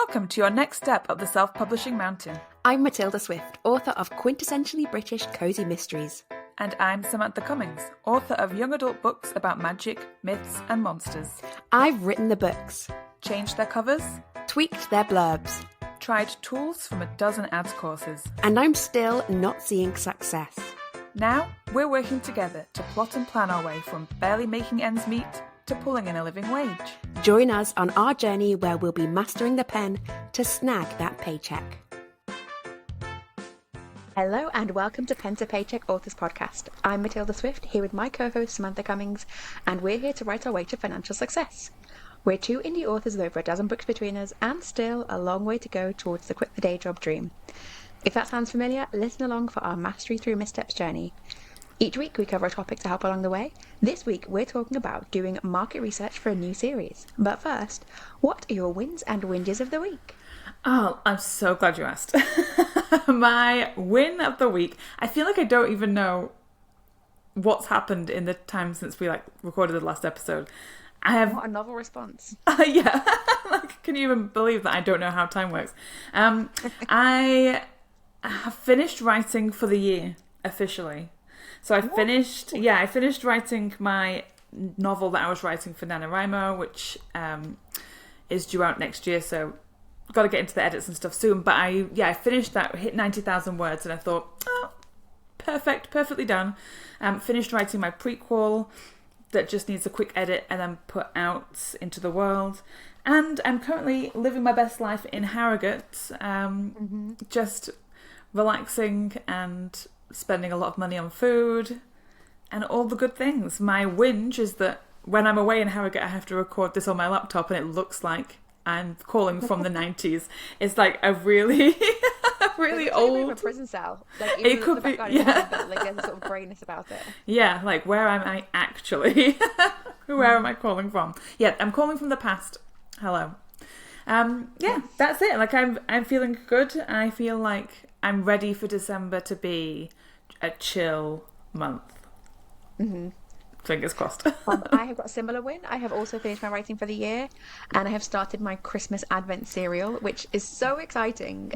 Welcome to your next step up the self-publishing mountain. I'm Matilda Swift, author of quintessentially British cozy mysteries. And I'm Samantha Cummings, author of young adult books about magic, myths and monsters. I've written the books, Changed their covers, tweaked their blurbs, tried tools from a dozen ads courses. and I'm still not seeing success. Now, we're working together to plot and plan our way from barely making ends meet to pulling in a living wage. Join us on our journey where we'll be mastering the pen to snag that paycheck. Hello and welcome to Pen to Paycheck Authors Podcast. I'm Matilda Swift, here with my co-host Samantha Cummings, and we're here to write our way to financial success. We're two indie authors with over a dozen books between us, and still a long way to go towards the quit the day job dream. If that sounds familiar, listen along for our Mastery Through Missteps journey. Each week we cover a topic to help along the way. This week we're talking about doing market research for a new series. But first, what are your wins and whinges of the week? Oh, I'm so glad you asked. My win of the week. I feel like I don't even know what's happened in the time since we recorded the last episode. What a novel response. Yeah. Can you even believe that I don't know how time works? I have finished writing for the year officially. So I finished writing my novel that I was writing for NaNoWriMo, which is due out next year, so got to get into the edits and stuff soon. But I finished that, hit 90,000 words, and I thought, oh, perfectly done. Finished writing my prequel that just needs a quick edit and then put out into the world. And I'm currently living my best life in Harrogate, just relaxing and spending a lot of money on food and all the good things. My whinge is that when I'm away in Harrogate, I have to record this on my laptop and it looks like I'm calling from the 90s. It's like a really, really old... a prison cell. It could be, yeah. But there's a sort of greyness about it. Yeah, where am I actually? Where am I calling from? Yeah, I'm calling from the past. Hello. That's it. I'm feeling good. I feel like I'm ready for December to be a chill month. Mm-hmm. Fingers crossed. I have got a similar win. I have also finished my writing for the year, and I have started my Christmas Advent serial, which is so exciting.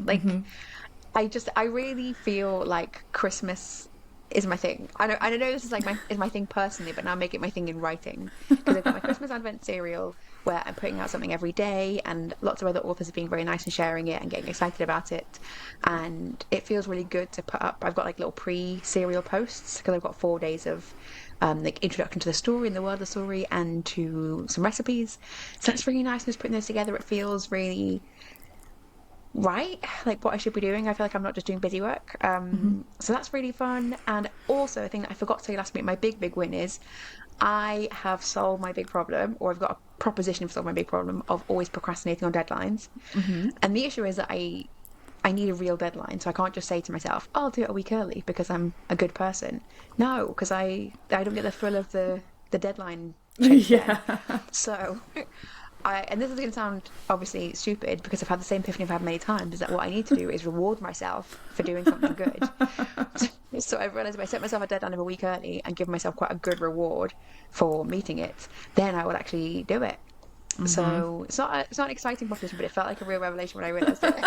I really feel like Christmas is my thing. I know this is my thing personally, but now I make it my thing in writing, because I've got my Christmas Advent serial where I'm putting out something every day, and lots of other authors are being very nice and sharing it and getting excited about it, and it feels really good to put up. I've got little pre-serial posts because I've got 4 days of introduction to the story and the world of the story and to some recipes, so it's really nice just putting those together. It feels really right, what I should be doing. I feel like I'm not just doing busy work. So that's really fun. And also, a thing that I forgot to tell you last week, my big win is I have solved my big problem, or I've got a proposition for solving my big problem of always procrastinating on deadlines. And the issue is that I need a real deadline, so I can't just say to myself, I'll do it a week early because I'm a good person. No, because I don't get the thrill of the deadline chase. Yeah. So and this is going to sound obviously stupid because I've had the same epiphany I've had many times, is that what I need to do is reward myself for doing something good. So I realised if I set myself a deadline of a week early and give myself quite a good reward for meeting it, then I would actually do it. So it's not an exciting proposition, but it felt like a real revelation when I realised it.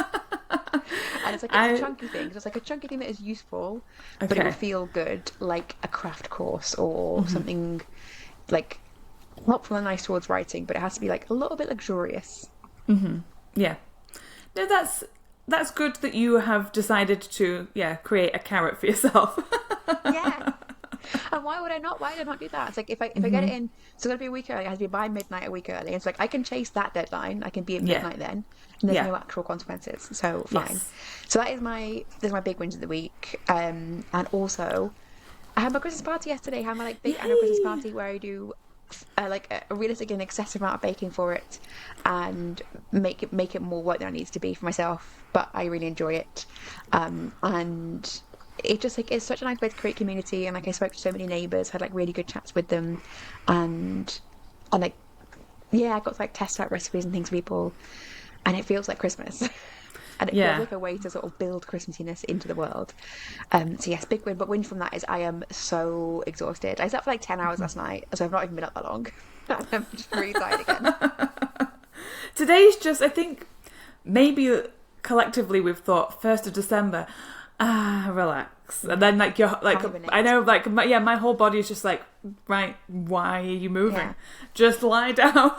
And it's a chunky thing. It's a chunky thing that is useful, but it would feel good, like a craft course or something helpful and nice towards writing, but it has to be a little bit luxurious. Yeah. No, that's good that you have decided to create a carrot for yourself. Yeah. And why did I not do that? It's if I get it in, so it's got to be a week early. It has to be by midnight a week early. It's I can chase that deadline. I can be at midnight then, and there's no actual consequences. So fine. Yes. So there's my big wins of the week. And also, I had my Christmas party yesterday. I had my big annual Christmas party where I do a realistic and excessive amount of baking for it, and make it more work than it needs to be for myself. But I really enjoy it, and it just it's such a nice way to create community. And I spoke to so many neighbours, had really good chats with them, and I got to test out recipes and things for people, and it feels like Christmas. And it feels like a way to sort of build Christmasiness into the world. So yes, big win. But win from that is I am so exhausted. I slept for 10 hours last night, so I've not even been up that long. I'm just really tired again. Today's just, I think, maybe collectively we've thought 1st of December, relax. And then like you're like, I know like, my whole body is just like, right, why are you moving? Yeah. Just lie down.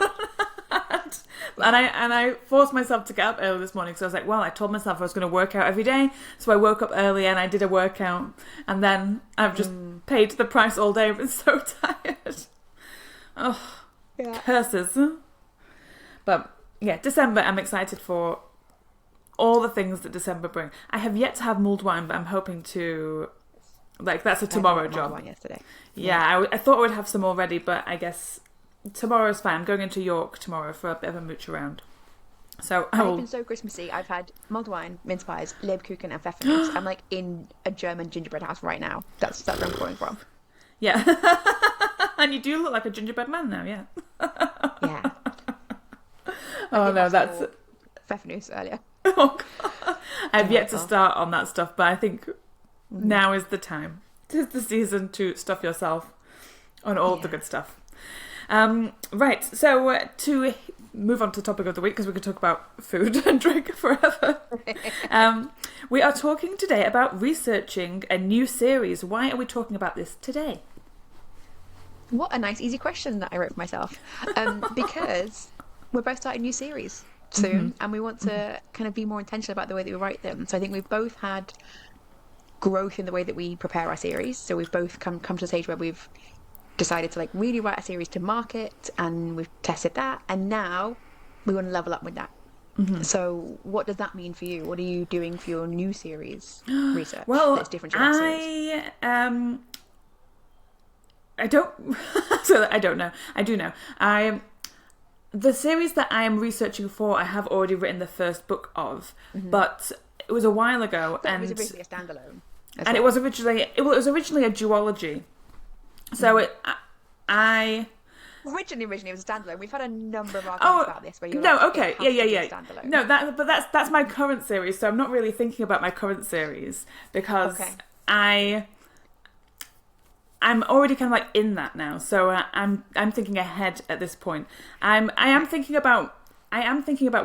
And I forced myself to get up early this morning. So I was like, well, I told myself I was going to work out every day. So I woke up early and I did a workout. And then I've just paid the price all day. I've been so tired. Oh, yeah. Curses. But yeah, December, I'm excited for all the things that December brings. I have yet to have mulled wine, but I'm hoping to, like, that's a tomorrow job. Wine yesterday. Yeah, I thought I would have some already, but I guess tomorrow's fine. I'm going into York tomorrow for a bit of a mooch around. So I've been so Christmassy. I've had mulled wine, mince pies, Lebkuchen and Pfeffernuss. I'm like in a German gingerbread house right now. That's where I'm calling from. Yeah. And you do look like a gingerbread man now, yeah. Yeah. Oh no, that's Pfeffernuss earlier. Oh God. I've yet to start on that stuff, but I think now is the time. Tis the season to stuff yourself on all the good stuff. Right, so to move on to the topic of the week, because we could talk about food and drink forever. We are talking today about researching a new series. Why are we talking about this today? What a nice, easy question that I wrote for myself. Because we're both starting a new series soon, and we want to kind of be more intentional about the way that we write them. So I think we've both had growth in the way that we prepare our series. So we've both come to a stage where we've decided to like really write a series to market, and we've tested that, and now we want to level up with that. So what does that mean for you? What are you doing for your new series research? Well, that's different to that series? I don't so I don't know. I do know. The series that I am researching for, I have already written the first book of, but it was a while ago, but and it was originally a standalone. And it was originally a duology. So Originally it was a standalone. We've had a number of arguments about this. Where you're yeah. No, that's my current series. So I'm not really thinking about my current series because I'm already kind of like in that now. So I'm thinking ahead at this point. I am thinking about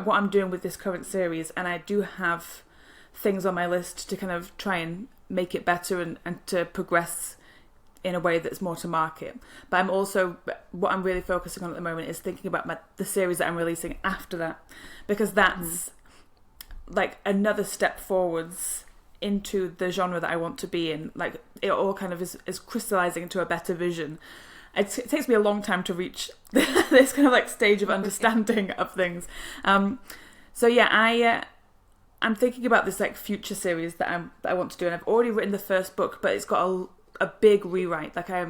what I'm doing with this current series, and I do have things on my list to kind of try and make it better and to progress in a way that's more to market. But I'm also, what I'm really focusing on at the moment is thinking about the series that I'm releasing after that, because that's like another step forwards into the genre that I want to be in. Like it all kind of is crystallizing into a better vision. It takes me a long time to reach this kind of like stage of understanding of things. So yeah, I'm thinking about this like future series that I want to do, and I've already written the first book, but it's got a big rewrite. Like I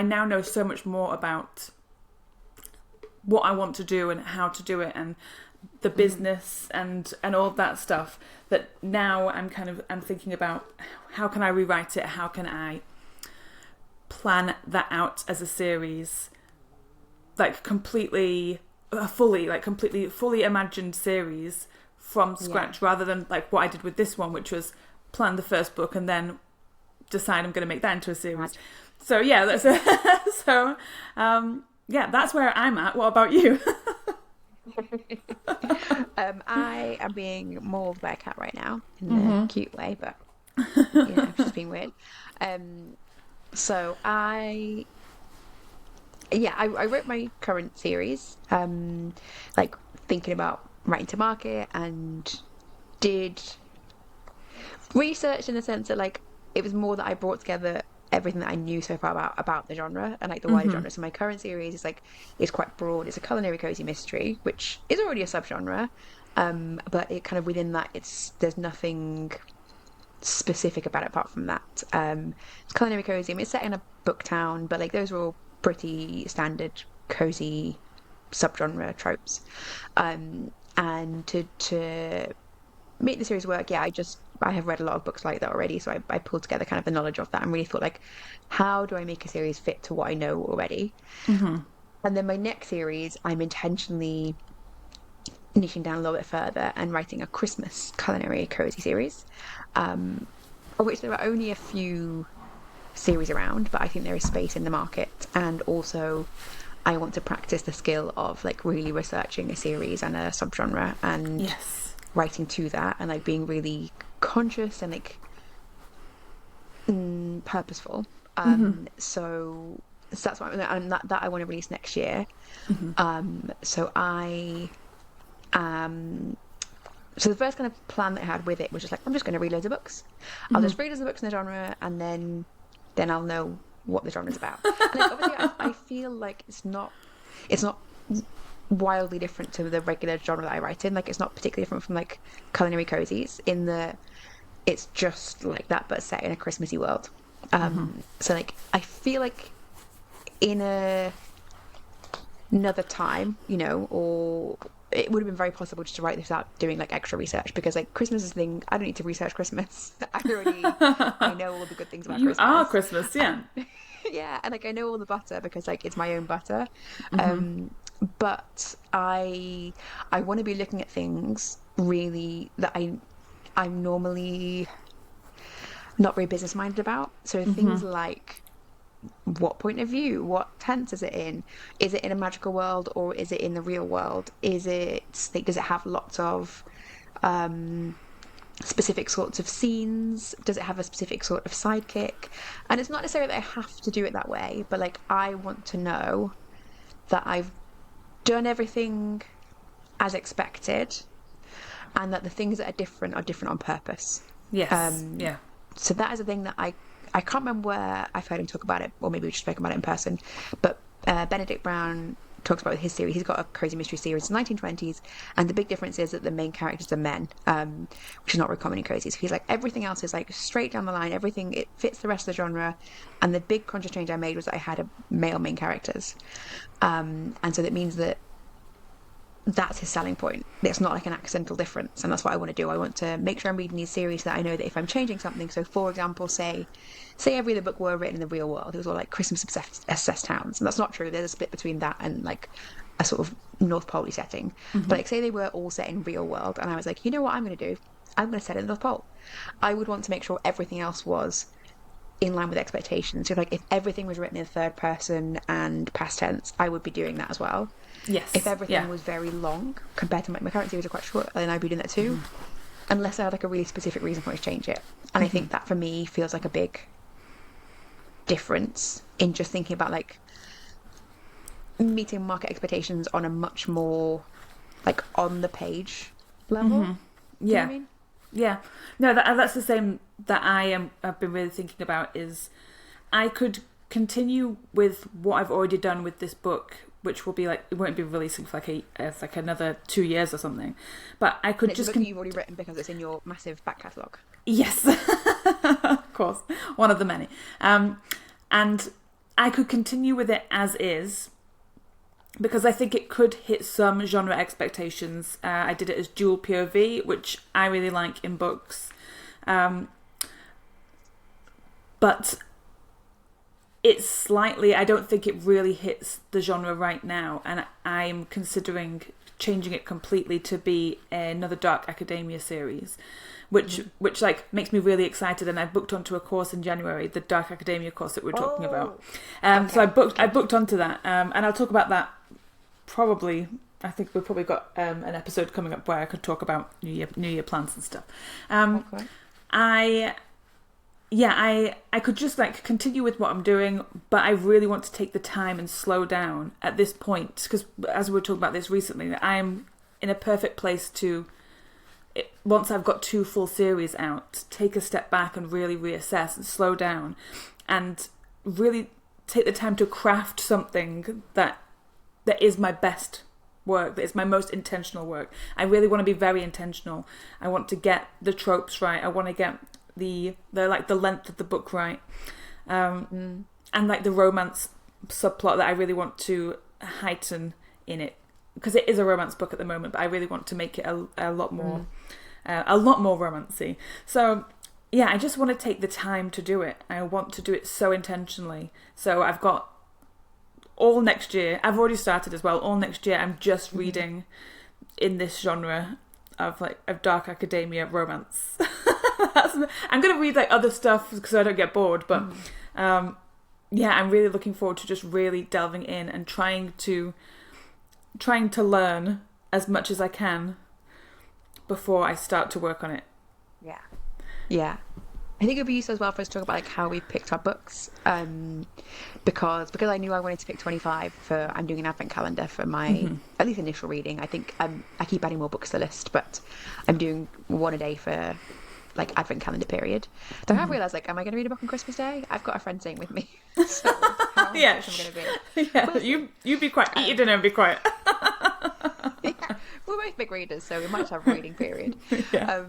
now know so much more about what I want to do and how to do it, and the business and all of that stuff, that now I'm thinking about how can I rewrite it, how can I plan that out as a series, like fully imagined series from scratch, rather than like what I did with this one, which was plan the first book and then decide I'm going to make that into a series. So yeah, that's that's where I'm at. What about you? I am being mauled by a cat right now in a cute way, but she's being weird. So I wrote my current series, like thinking about writing to market, and did research in the sense that like it was more that I brought together everything that I knew so far about the genre and like the wider genre. So my current series is quite broad. It's a culinary cozy mystery, which is already a subgenre, but it kind of within that there's nothing specific about it apart from that. It's culinary cozy. I mean, it's set in a book town, but like those are all pretty standard cozy subgenre tropes. And to make the series work, I have read a lot of books like that already, so I pulled together kind of the knowledge of that and really thought like, how do I make a series fit to what I know already? And then my next series, I'm intentionally niching down a little bit further and writing a Christmas culinary cozy series, of which there are only a few series around, but I think there is space in the market. And also I want to practice the skill of like really researching a series and a subgenre and Yes. writing to that, and like being really conscious and like purposeful. So that's what and that I want to release next year. So I so the first kind of plan that I had with it was just like, I'm just going to read loads of books. I'll just read loads of books in the genre, and then I'll know what the genre's about. And like, obviously, I feel like it's not wildly different to the regular genre that I write in. Like, it's not particularly different from like culinary cozies in the it's just like that, but set in a Christmassy world. So like, I feel like in another time, you know, or it would have been very possible just to write this without doing like extra research, because like Christmas is a thing. I don't need to research Christmas. I know all the good things about Christmas. You are Christmas, yeah. Yeah, and like I know all the butter because like it's my own butter. But I want to be looking at things really that I'm normally not very business minded about. So things like, what point of view, what tense is it in? Is it in a magical world or is it in the real world? Is it like, does it have lots of specific sorts of scenes? Does it have a specific sort of sidekick? And it's not necessarily that I have to do it that way, but like I want to know that I've done everything as expected, and that the things that are different on purpose. Yes. Yeah. So that is a thing that I can't remember where I've heard him talk about it, or maybe we just spoke about it in person, but Benedict Brown talks about his series. He's got a cozy mystery series in the 1920s, and the big difference is that the main characters are men, which is not very common in cozy. So he's like, everything else is like straight down the line, everything, it fits the rest of the genre, and the big conscious change I made was that I had male main characters, and so that means that that's his selling point. It's not like an accidental difference, and that's what I want to do. I want to make sure I'm reading these series so that I know that if I'm changing something, so for example, say every other book were written in the real world, it was all like Christmas obsessed towns, and that's not true. There's a split between that and like a sort of North Pole setting. But like, say they were all set in real world, and I was like, you know what I'm going to do? I'm going to set it in the North Pole. I would want to make sure everything else was in line with expectations. So like, if everything was written in third person and past tense, I would be doing that as well. Yes. If everything was very long compared to my current series are quite short, then I'd be doing that too, unless I had like a really specific reason for me to change it. And I think that for me feels like a big difference in just thinking about like meeting market expectations on a much more like on the page level. Yeah. You know what I mean? Yeah. No, that's the same that I've been really thinking about, is I could continue with what I've already done with this book, which will be like, it won't be releasing for like another 2 years or something. But I could just you've already written because it's in your massive back catalogue. Yes, of course, one of the many. And I could continue with it as is, because I think it could hit some genre expectations. I did it as dual POV, which I really like in books. But it's slightly, I don't think it really hits the genre right now, and I'm considering changing it completely to be another Dark Academia series, which like makes me really excited. And I booked onto a course in January, the Dark Academia course that we're talking about. Okay. So I booked onto that, and I'll talk about that probably. I think we've probably got an episode coming up where I could talk about New Year plans and stuff. Okay. I could just like continue with what I'm doing, but I really want to take the time and slow down at this point, because as we were talking about this recently, I'm in a perfect place to, once I've got 2 full series out, take a step back and really reassess and slow down and really take the time to craft something that is my best work, that is my most intentional work. I really want to be very intentional. I want to get the tropes right. I want to get the length of the book right, and like the romance subplot that I really want to heighten in it, because it is a romance book at the moment, but I really want to make it a lot more romancy. So yeah, I just want to take the time to do it. I want to do it so intentionally. So I've got all next year, I've already started as well, all next year I'm just reading in this genre of Dark Academia romance. I'm going to read like other stuff because I don't get bored, but yeah, I'm really looking forward to just really delving in and trying to learn as much as I can before I start to work on it. Yeah. Yeah. I think it would be useful as well for us to talk about like how we picked our books, because I knew I wanted to pick 25 for. I'm doing an advent calendar for my at least initial reading. I think I keep adding more books to the list, but I'm doing one a day for like advent calendar period. So I have realised, like, am I going to read a book on Christmas Day? I've got a friend staying with me, so how Yeah, ambitious am I going to be? yeah. You be quiet. Eat your dinner and be quiet. Yeah, we're both big readers, so we might have a reading period. Yeah.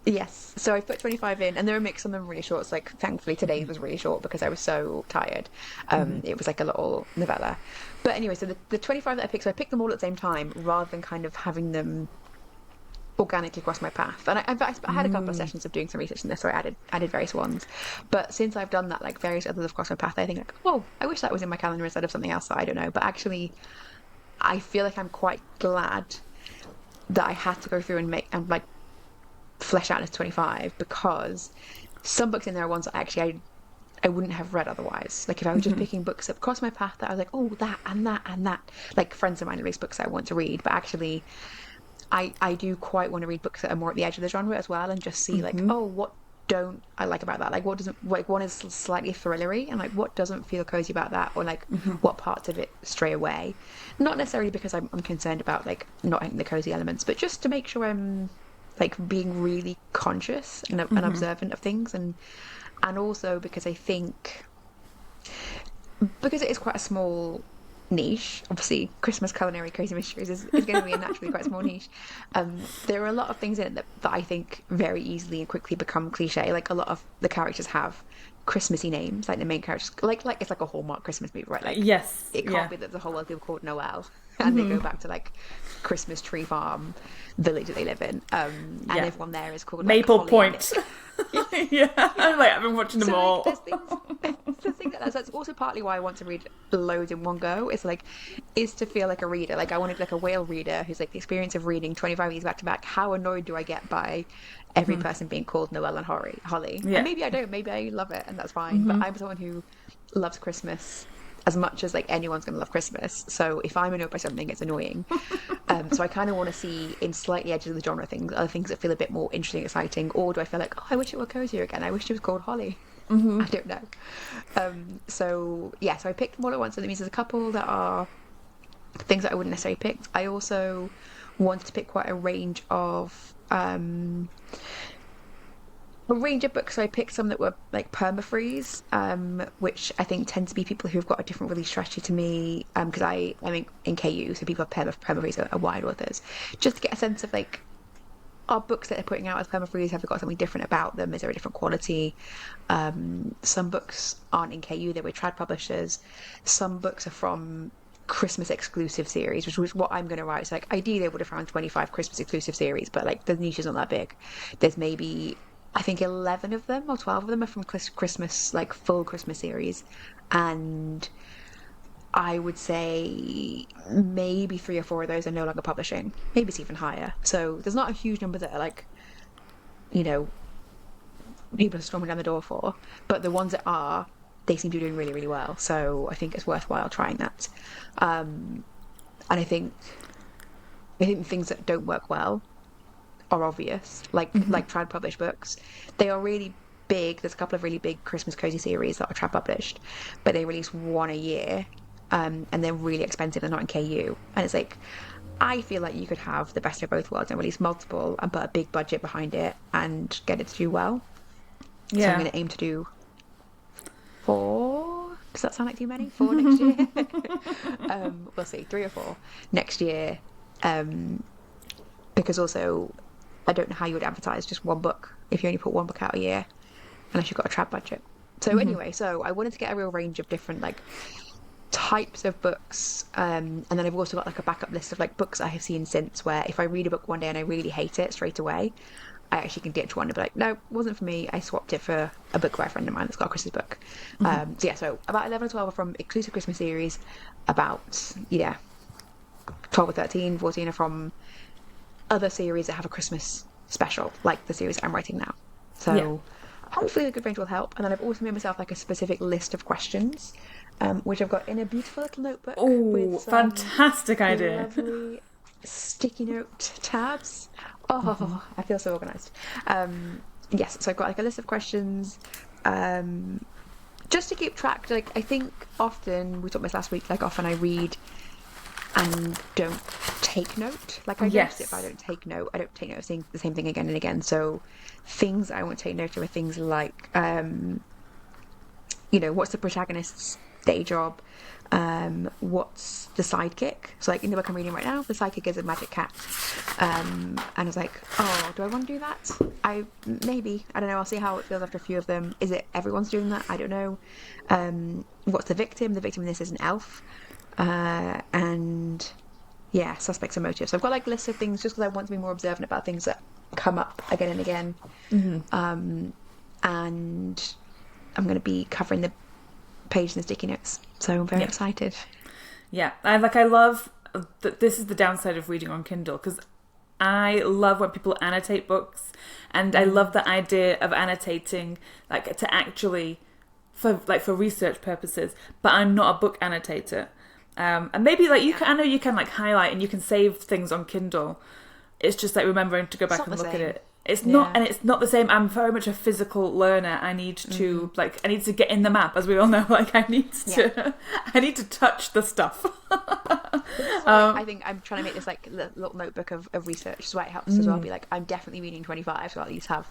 Yes, so I've put 25 in, and there are a mix of them really short. So, like, thankfully today was really short because I was so tired. It was like a little novella. But anyway, so the 25 that I picked, so I picked them all at the same time rather than kind of having them organically cross my path. And I had a couple of sessions of doing some research on this, so I added various ones. But since I've done that, like, various others have crossed my path, I think, like, oh, I wish that was in my calendar instead of something else that I don't know. But actually, I feel like I'm quite glad that I had to go through and like flesh out this 25, because some books in there are ones that actually I wouldn't have read otherwise. Like, if I was just picking books that crossed my path that I was like, oh, that and that and that, like friends of mine, at least, books I want to read. But actually, I do quite want to read books that are more at the edge of the genre as well, and just see like, oh, what don't I like about that? Like, what doesn't, like, one is slightly thrillery, and like, what doesn't feel cozy about that, or like, what parts of it stray away? Not necessarily because I'm concerned about like not hitting the cozy elements, but just to make sure I'm like being really conscious and observant of things, and also because I think, because it is quite a small niche, obviously Christmas culinary cozy mysteries is going to be a naturally quite small niche. There are a lot of things in it that I think very easily and quickly become cliche. Like, a lot of the characters have Christmassy names, like the main characters, like it's like a Hallmark Christmas movie, right? Like, yes, it can't be that the whole world people called Noel and they go back to like Christmas tree farm village that they live in, and everyone there is called like, Maple Holly Point. Yeah, like, I've been watching them all. Like, there's things like that. So that's also partly why I want to read loads in one go. Is to feel like a reader. Like, I wanted like a whale reader who's like the experience of reading 25 of these back to back. How annoyed do I get by every person being called Noel and Holly? Yeah. And maybe I don't. Maybe I love it, and that's fine. But I'm someone who loves Christmas as much as like anyone's going to love Christmas. So if I'm annoyed by something, it's annoying. So I kind of want to see, in slightly edges of the genre things, other things that feel a bit more interesting, exciting. Or do I feel like, oh, I wish it were cozier again. I wish it was called Holly. I don't know. So I picked them all at once. So that means there's a couple that are things that I wouldn't necessarily pick. I also wanted to pick quite a range of books. So I picked some that were like perma-freeze, which I think tend to be people who've got a different release strategy to me, because I'm in KU, so people have perma-freeze are wide authors, just to get a sense of like, are books that they're putting out as perma-freeze, have they got something different about them? Is there a different quality? Some books aren't in KU, they're with trad publishers. Some books are from Christmas exclusive series, which was what I'm going to write. So like, ideally I would have found 25 Christmas exclusive series, but like the niche is not that big. There's maybe, I think 11 of them or 12 of them are from Christmas, like full Christmas series. And I would say maybe 3 or 4 of those are no longer publishing. Maybe it's even higher. So there's not a huge number that are like, you know, people are storming down the door for. But the ones that are, they seem to be doing really, really well. So I think it's worthwhile trying that. And I think things that don't work well are obvious, like trad published books. They are really big. There's a couple of really big Christmas cozy series that are trad published, but they release one a year, and they're really expensive. They're not in KU, and it's like, I feel like you could have the best of both worlds and release multiple and put a big budget behind it and get it to do well. So I'm going to aim to do 4. Does that sound like too many? 4 next year. We'll see, 3 or 4 next year, because also I don't know how you would advertise just one book if you only put one book out a year, unless you've got a trad budget. So anyway, so I wanted to get a real range of different like types of books, and then I've also got like a backup list of like books I have seen since, where if I read a book one day and I really hate it straight away, I actually can ditch one and be like, no, it wasn't for me. I swapped it for a book by a friend of mine that's got a Christmas book. So about 11 or 12 are from exclusive Christmas series. About 12 or 13, 14 are from other series that have a Christmas special, like the series I'm writing now. So hopefully a good range will help. And then I've also made myself like a specific list of questions, which I've got in a beautiful little notebook. Oh, with some fantastic idea. lovely sticky note tabs. Oh, I feel so organised. Yes, so I've got like a list of questions, just to keep track. Like, I think often, we talked about this last week, like often I read and don't take note. Like, I notice it, but I don't take note. I don't take note of seeing the same thing again and again. So things I won't take note of are things like, what's the protagonist's day job? What's the sidekick? So like in the book I'm reading right now, the sidekick is a magic cat. And I was like, oh, do I want to do that? I don't know. I'll see how it feels after a few of them. Is it everyone's doing that? I don't know. What's the victim? The victim in this is an elf. And yeah, suspects and motives. So I've got like lists of things just because I want to be more observant about things that come up again and again. And I'm going to be covering the page in the sticky notes, so I'm very excited. Yeah, I love that. This is the downside of reading on Kindle, because I love when people annotate books, and I love the idea of annotating, like, to actually for research purposes. But I'm not a book annotator, and maybe like I know you can like highlight and you can save things on Kindle. It's just like remembering to go back and look at it. It's not, and it's not the same. I'm very much a physical learner. I need to I need to get in the map, as we all know. Like, I need to touch the stuff. I think I'm trying to make this like little notebook of research, so it helps as well. Be like, I'm definitely reading 25, so I'll at least have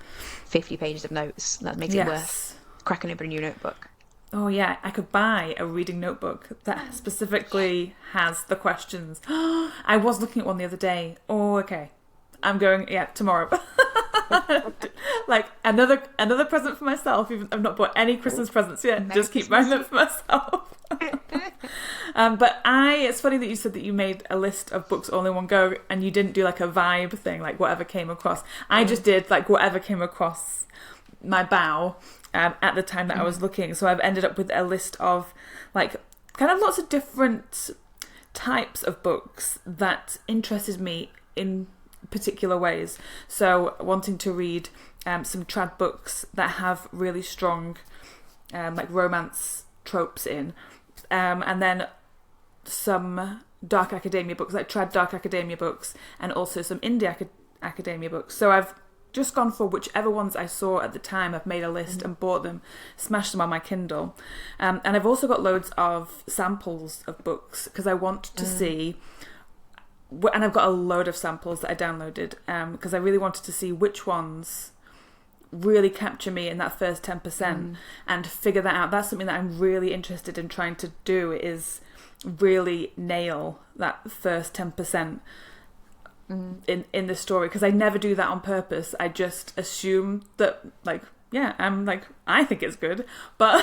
50 pages of notes. That makes it worth cracking open a new notebook. Oh yeah, I could buy a reading notebook that specifically has the questions. I was looking at one the other day. Oh, okay. I'm going, tomorrow. Like, another present for myself. Even I've not bought any Christmas presents yet. Just keep buying them for myself. But it's funny that you said that you made a list of books all in one go, and you didn't do like a vibe thing, like whatever came across. I just did like whatever came across my bow at the time that I was looking. So I've ended up with a list of like kind of lots of different types of books that interested me in particular ways. So wanting to read some trad books that have really strong like romance tropes in, and then some dark academia books, like trad dark academia books, and also some indie academia books. So I've just gone for whichever ones I saw at the time. I've made a list and bought them, smashed them on my Kindle, and I've also got loads of samples of books because I want to see. And I've got a load of samples that I downloaded because I really wanted to see which ones really capture me in that first 10% and figure that out. That's something that I'm really interested in trying to do, is really nail that first 10% in the story, because I never do that on purpose. I just assume that, like, I'm like, I think it's good, but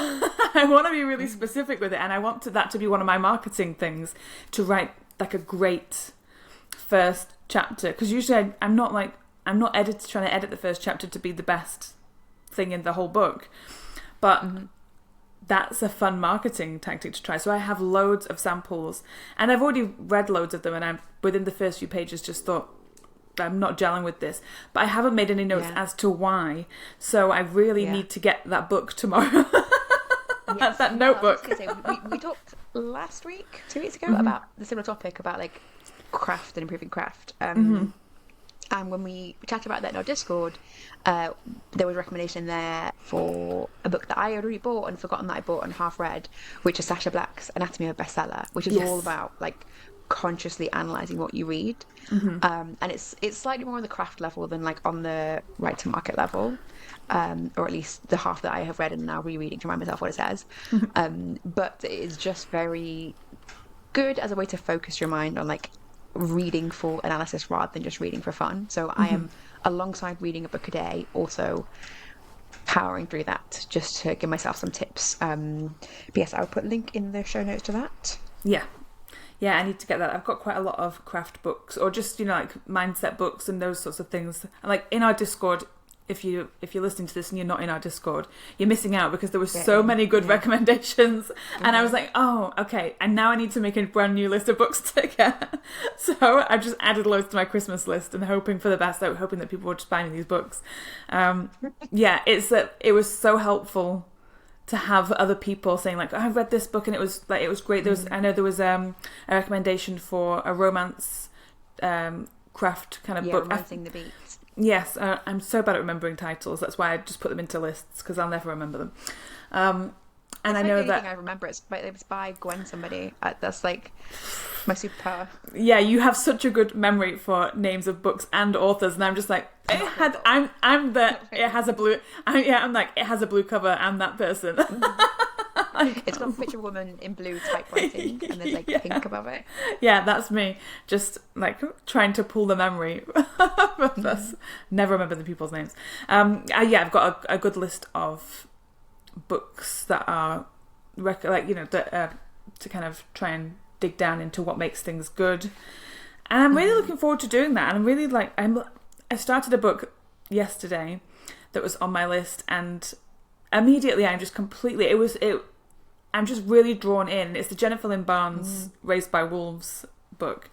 I want to be really specific with it, and I want that to be one of my marketing things, to write like a great first chapter, because usually I'm not trying to edit the first chapter to be the best thing in the whole book, but that's a fun marketing tactic to try. So I have loads of samples, and I've already read loads of them, and I'm within the first few pages just thought, I'm not gelling with this, but I haven't made any notes as to why. So I really need to get that book tomorrow. That notebook. We talked last week, 2 weeks ago, about the similar topic about like craft and improving craft. And when we chatted about that in our Discord, there was a recommendation there for a book that I had already bought and forgotten that I bought and half read, which is Sacha Black's Anatomy of a Bestseller, which is all about like consciously analysing what you read. And it's slightly more on the craft level than like on the right to market level, or at least the half that I have read and now rereading to remind myself what it says. But it is just very good as a way to focus your mind on like reading for analysis rather than just reading for fun. So I am, alongside reading a book a day, also powering through that just to give myself some tips. But yes, I'll put a link in the show notes to that. Yeah, I need to get that. I've got quite a lot of craft books, or just, like mindset books and those sorts of things. And like in our Discord, if you're listening to this and you're not in our Discord, you're missing out because there were so many good recommendations. And I was like, oh, okay. And now I need to make a brand new list of books to get. So I've just added loads to my Christmas list and hoping for the best. Hoping that people will just buy me these books. It was so helpful to have other people saying like, oh, I read this book and it was great. There was, I know there was a recommendation for a romance craft kind of book. Romancing the Beat. Yes, I'm so bad at remembering titles. That's why I just put them into lists because I'll never remember them. And I know that I remember it was by Gwen somebody. That's like my superpower. Yeah, you have such a good memory for names of books and authors, and I'm just like, it has a blue. I'm like, it has a blue cover. I'm that person. It's got a picture of a woman in blue typewriting, and there's like pink above it. Yeah, that's me. Just like trying to pull the memory. Never remember the people's names. I've got a good list of books that are to kind of try and dig down into what makes things good. And I'm really looking forward to doing that. And I'm really I started a book yesterday that was on my list, and immediately I'm just completely I'm just really drawn in. It's the Jennifer Lynn Barnes Raised by Wolves book.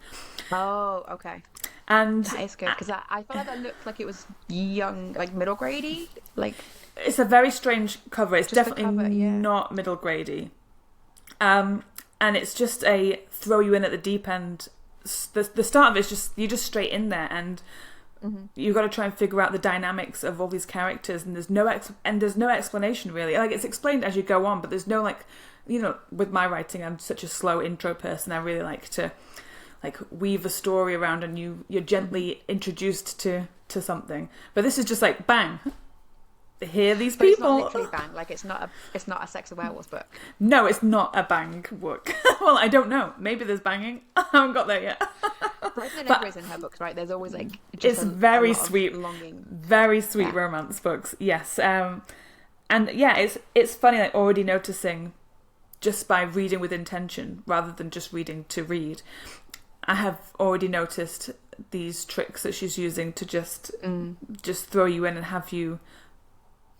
Oh, okay. And that is good because I felt like that looked like it was young, like middle grade-y. Like it's a very strange cover. It's definitely not middle grade-y. And it's just a throw you in at the deep end. The start of it's just you're just straight in there, and you've got to try and figure out the dynamics of all these characters, and there's no explanation really. Like it's explained as you go on, but there's no with my writing, I'm such a slow intro person. I really like to weave a story around, and you're gently introduced to something. But this is just like bang. Hear these people. It's not literally bang. Like it's not a sex and werewolves book. No, it's not a bang book. Well, I don't know. Maybe there's banging. I haven't got there yet. There is in her books, right? There's always like just it's very sweet, very sweet romance books. Yes, and it's funny. Like already noticing, just by reading with intention rather than just reading to read, I have already noticed these tricks that she's using to just throw you in and have you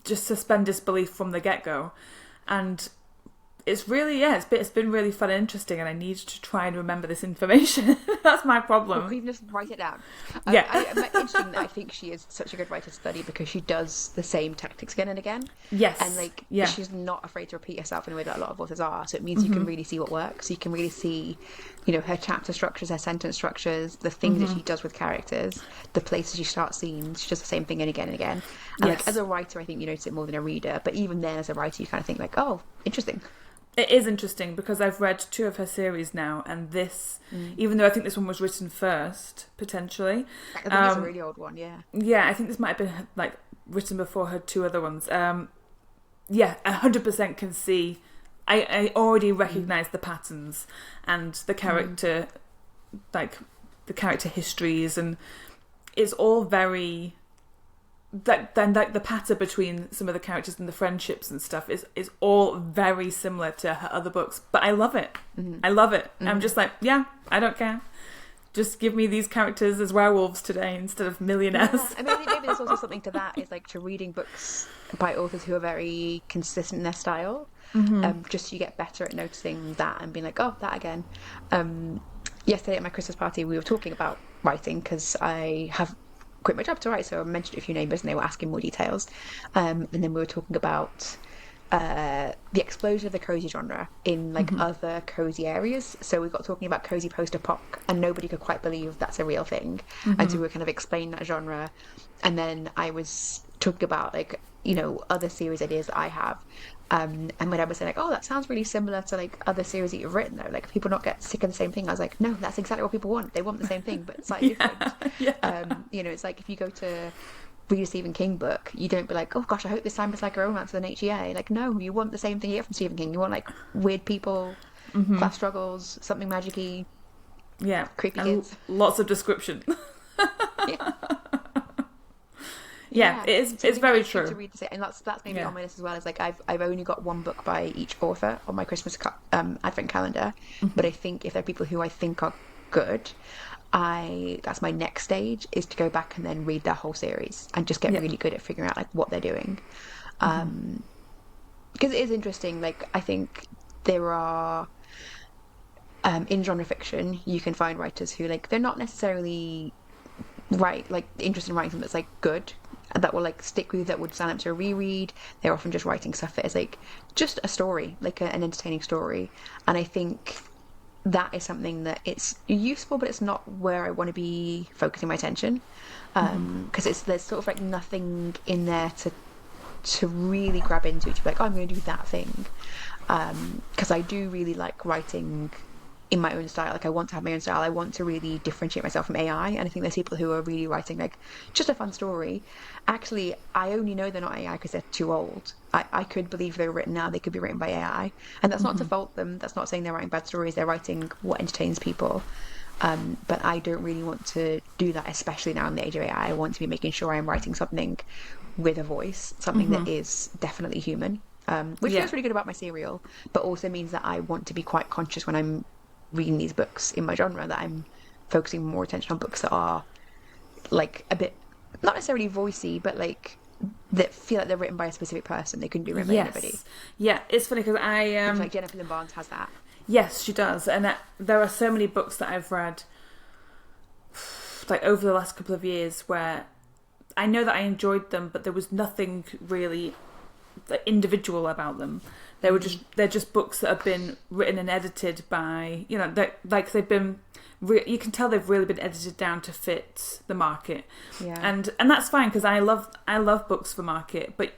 just suspend disbelief from the get-go. And it's really, it's been really fun and interesting, and I need to try and remember this information. That's my problem. Well, you can just write it down. Yeah. Interesting that I think she is such a good writer to study because she does the same tactics again and again. Yes. And she's not afraid to repeat herself in a way that a lot of authors are. So it means you can really see what works. You can really see, her chapter structures, her sentence structures, the things that she does with characters, the places she starts scenes. She does the same thing again and again. And as a writer, I think you notice it more than a reader. But even then, as a writer, you kind of think like, oh, interesting. It is interesting because I've read 2 of her series now, and this, even though I think this one was written first, potentially. I think it's a really old one, yeah. Yeah, I think this might have been written before her 2 other ones. 100% can see. I already recognise the patterns and the character, the character histories, and it's all very. The pattern between some of the characters and the friendships and stuff is all very similar to her other books, but I love it. I love it. I'm just like, I don't care. Just give me these characters as werewolves today instead of millionaires. Yeah. I mean, maybe there's also something to that. Is like to reading books by authors who are very consistent in their style. Just so you get better at noticing that and being like, oh, that again. Yesterday at my Christmas party, we were talking about writing because I have quit my job to write, so I mentioned a few neighbours and they were asking more details, and then we were talking about the explosion of the cozy genre in other cozy areas. So we got talking about cozy post-apoc, and nobody could quite believe that's a real thing, and so we were kind of explaining that genre, and then I was talking about other series ideas that I have, and when I was saying oh, that sounds really similar to other series that you've written, though, people not get sick of the same thing. I was like, no, that's exactly what people want. They want the same thing, but slightly different. It's like if you go to read a Stephen King book, you don't be like, oh gosh, I hope this time it's like a romance with an HEA. No, you want the same thing you get from Stephen King. You want weird people, class struggles, something magic-y, creepy kids, lots of description. It's very true. To read and that's maybe on my list as well. Is I've only got 1 book by each author on my Christmas advent calendar, but I think if there are people who I think are good, that's my next stage, is to go back and then read their whole series and just get really good at figuring out like what they're doing. Because it is interesting. Like, I think there are in genre fiction, you can find writers who, like, they're not necessarily interested in writing something that's like good, that will like stick with you, that would stand up to a reread. They're often just writing stuff that is like just a story, like an entertaining story. And I think that is something that it's useful, but it's not where I want to be focusing my attention, because there's sort of like nothing in there to really grab into, to be like, oh, I'm going to do that thing, because I do really like writing in my own style. Like, I want to have my own style. I want to really differentiate myself from AI. And I think there's people who are really writing like just a fun story. Actually, I only know they're not AI because they're too old. I could believe they were written now, they could be written by AI. And that's not to fault them. That's not saying they're writing bad stories. They're writing what entertains people. But I don't really want to do that, especially now in the age of AI. I want to be making sure I'm writing something with a voice, something that is definitely human, which feels really good about my serial, but also means that I want to be quite conscious when I'm reading these books in my genre, that I'm focusing more attention on books that are like a bit, not necessarily voicey, but like that feel like they're written by a specific person. They couldn't be written by anybody. Yeah, it's funny because like Jennifer Lynn Barnes has that. Yes, she does, and there are so many books that I've read like over the last couple of years where I know that I enjoyed them, but there was nothing really individual about them. They're just books that have been written and edited by, you know, they've been. You can tell they've really been edited down to fit the market, and that's fine, because I love books for market, but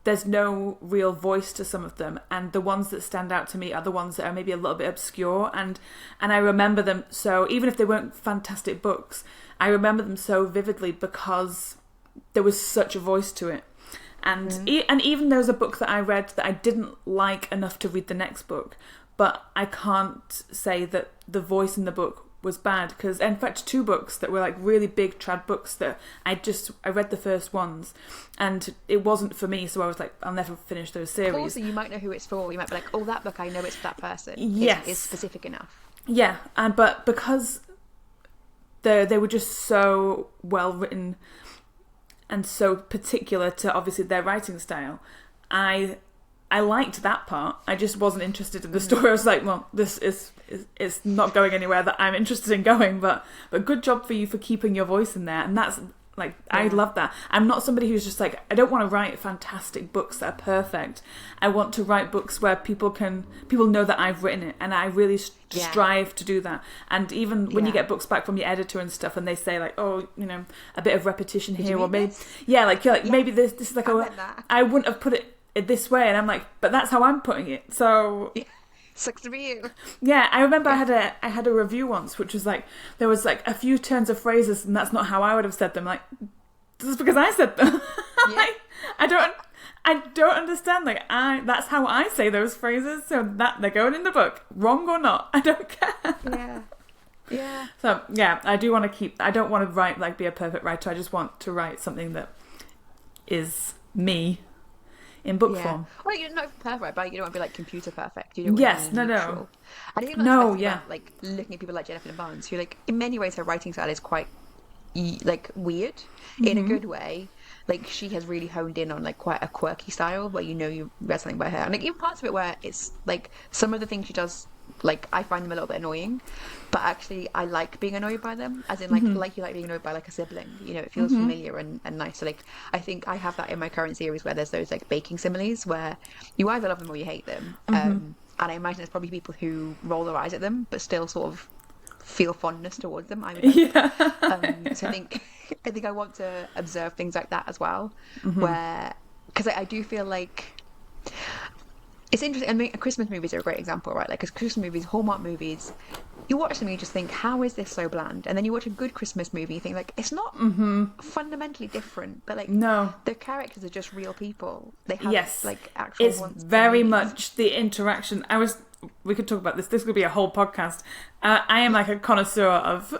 there's no real voice to some of them, and the ones that stand out to me are the ones that are maybe a little bit obscure, and I remember them. So even if they weren't fantastic books, I remember them so vividly because there was such a voice to it. And even there was a book that I read that I didn't like enough to read the next book, but I can't say that the voice in the book was bad, because in fact 2 books that were like really big trad books that I read the first ones and it wasn't for me, so I was like, I'll never finish those series. Also, you might know who it's for. You might be like, oh, that book, I know it's for that person. Yes. It's specific enough. Yeah, but because they were just so well written and so particular to obviously their writing style, I liked that part. I just wasn't interested in the story. I was like, well, this is not going anywhere that I'm interested in going, but good job for you for keeping your voice in there. And that's like, I love that. I'm not somebody who's just like, I don't want to write fantastic books that are perfect. I want to write books where people know that I've written it, and I really strive to do that. And even when you get books back from your editor and stuff, and they say like, oh, you know, a bit of repetition here, or maybe you're like maybe this is like I wouldn't have put it this way, and I'm like, but that's how I'm putting it. So Sucks to be you. Yeah, I remember I had a review once, which was like, there was like a few turns of phrases, and that's not how I would have said them. Like, this is because I said them. Like, I don't understand. Like, that's how I say those phrases, so that they're going in the book, wrong or not. I don't care. Yeah. So yeah, I do want to I don't want to write like be a perfect writer. I just want to write something that is me. In book form. Well, you're not perfect, but you don't want to be like computer perfect. You don't want yes, to be no. I think about, like looking at people like Jennifer Lynn Barnes, who like in many ways her writing style is quite like weird in a good way. Like, she has really honed in on like quite a quirky style where you read something by her, and like even parts of it where it's like some of the things she does, like I find them a little bit annoying, but actually I like being annoyed by them, as in like you like being annoyed by like a sibling, you know, it feels familiar and nice. So like I think I have that in my current series where there's those like baking similes where you either love them or you hate them, and I imagine there's probably people who roll their eyes at them but still sort of feel fondness towards them, I would hope. So I think I want to observe things like that as well, where, because I do feel like it's interesting. I mean, Christmas movies are a great example, right? Like, because Christmas movies, Hallmark movies, you watch them and you just think, how is this so bland? And then you watch a good Christmas movie, you think like, it's not fundamentally different, but like, no, the characters are just real people. They have like actual. It's very much the interaction. We could talk about this. This could be a whole podcast. I am like a connoisseur of